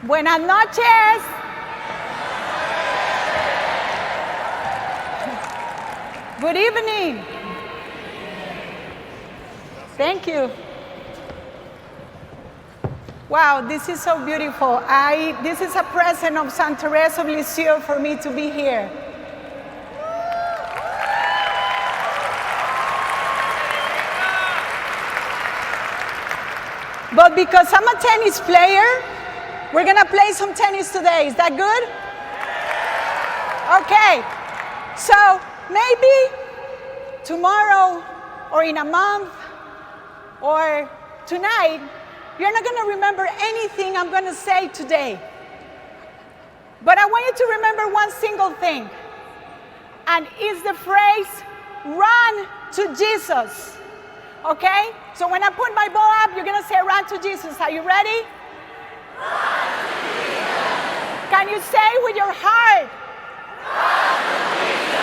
Buenas noches. Good evening. Thank you. Wow, this is so beautiful. This is a present of Sainte Thérèse of Lisieux for me to be here. But because I'm a tennis player, we're gonna play some tennis today. Is that good? Okay. So maybe tomorrow or in a month or tonight, you're not gonna remember anything I'm gonna say today. But I want you to remember one single thing, and it's the phrase, run to Jesus. Okay? So when I put my ball up, you're gonna say, run to Jesus. Are you ready? Run to Jesus. Can you say with your heart? Run to Jesus.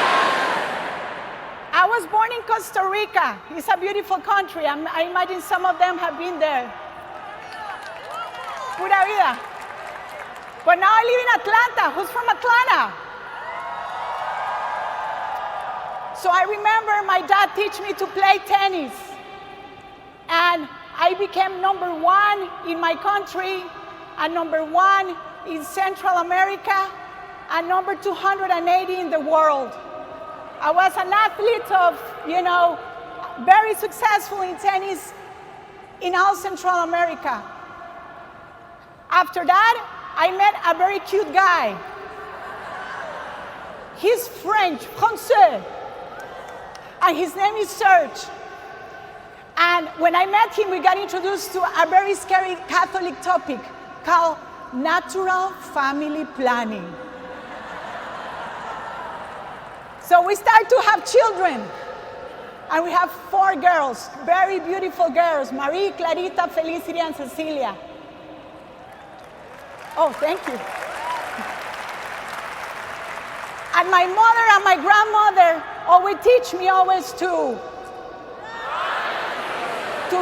I was born in Costa Rica. It's a beautiful country. I imagine some of them have been there. Pura vida. But now I live in Atlanta. Who's from Atlanta? So I remember my dad teach me to play tennis. And I became number 1 in my country, and number 1 in Central America, and number 280 in the world. I was an athlete of, very successful in tennis in all Central America. After that, I met a very cute guy. He's French, Français, and his name is Serge. And when I met him, we got introduced to a very scary Catholic topic called natural family planning. So we start to have children. And we have 4 girls, very beautiful girls, Marie, Clarita, Felicity, and Cecilia. Oh, thank you. And my mother and my grandmother always teach me always to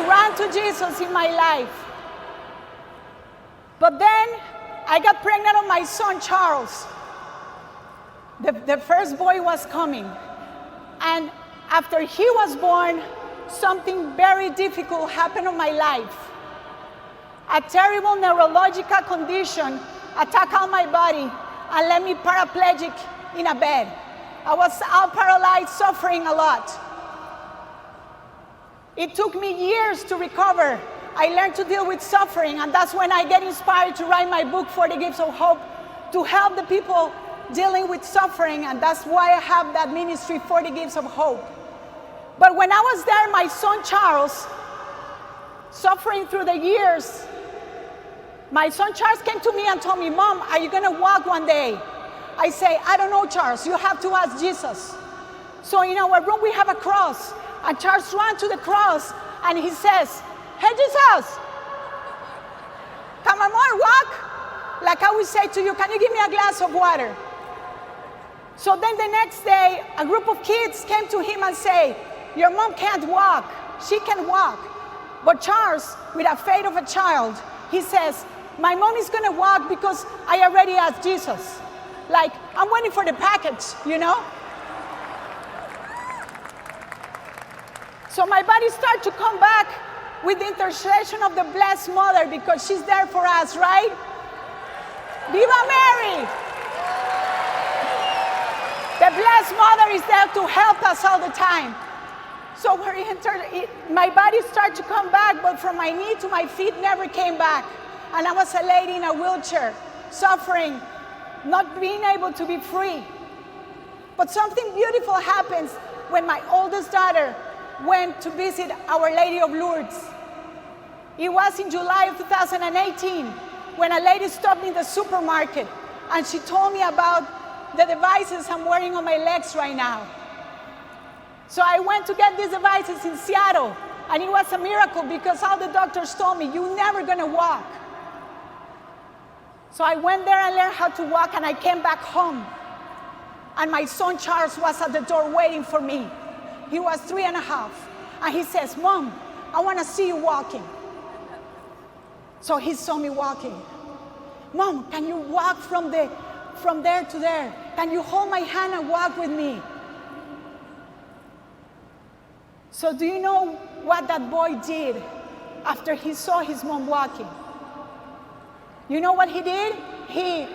run to Jesus in my life. But then I got pregnant on my son Charles. The first boy was coming. And after he was born, something very difficult happened in my life. A terrible neurological condition attacked on my body and left me paraplegic in a bed. I was all paralyzed, suffering a lot. It took me years to recover. I learned to deal with suffering, and that's when I get inspired to write my book, 40 Gifts of Hope, to help the people dealing with suffering, and that's why I have that ministry, 40 Gifts of Hope. But when I was there, my son Charles, suffering through the years, my son Charles came to me and told me, Mom, are you gonna walk one day? I say, I don't know, Charles, you have to ask Jesus. So in our room we have a cross. And Charles ran to the cross, and he says, hey, Jesus, come on, walk. Like I would say to you, can you give me a glass of water? So then the next day, a group of kids came to him and say, your mom can't walk. She can walk. But Charles, with a faith of a child, he says, my mom is going to walk because I already asked Jesus. Like, I'm waiting for the package, So my body started to come back with the intercession of the Blessed Mother, because she's there for us, right? Viva Mary! The Blessed Mother is there to help us all the time. So my body started to come back, but from my knee to my feet never came back. And I was a lady in a wheelchair, suffering, not being able to be free. But something beautiful happens when my oldest daughter went to visit Our Lady of Lourdes. It was in July of 2018 when a lady stopped me in the supermarket, and she told me about the devices I'm wearing on my legs right now. So I went to get these devices in Seattle, and it was a miracle because all the doctors told me, you're never gonna walk. So I went there and learned how to walk, and I came back home. And my son Charles was at the door waiting for me. He was 3.5. And he says, Mom, I want to see you walking. So he saw me walking. Mom, can you walk from there to there? Can you hold my hand and walk with me? So do you know what that boy did after he saw his mom walking? You know what he did? He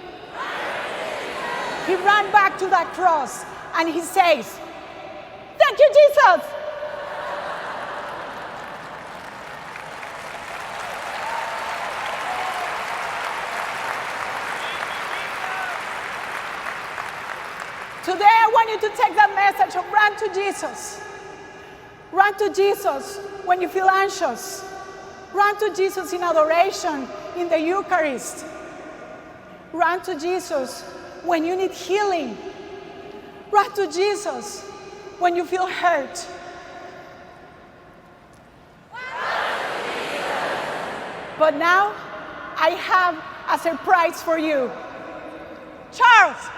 ran back to that cross and he says, "Thank you, Jesus." Today I want you to take that message of run to Jesus. Run to Jesus when you feel anxious. Run to Jesus in adoration, in the Eucharist. Run to Jesus when you need healing. Run to Jesus when you feel hurt. But now, I have a surprise for you. Charles!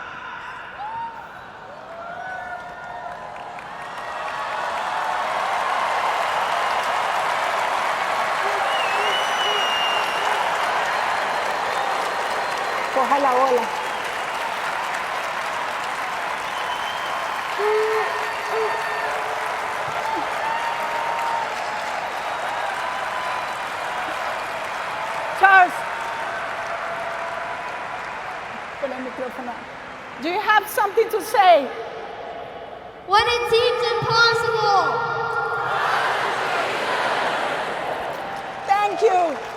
Coja la bola. Charles, pon el micrófono. Do you have something to say? When it seems impossible. Thank you.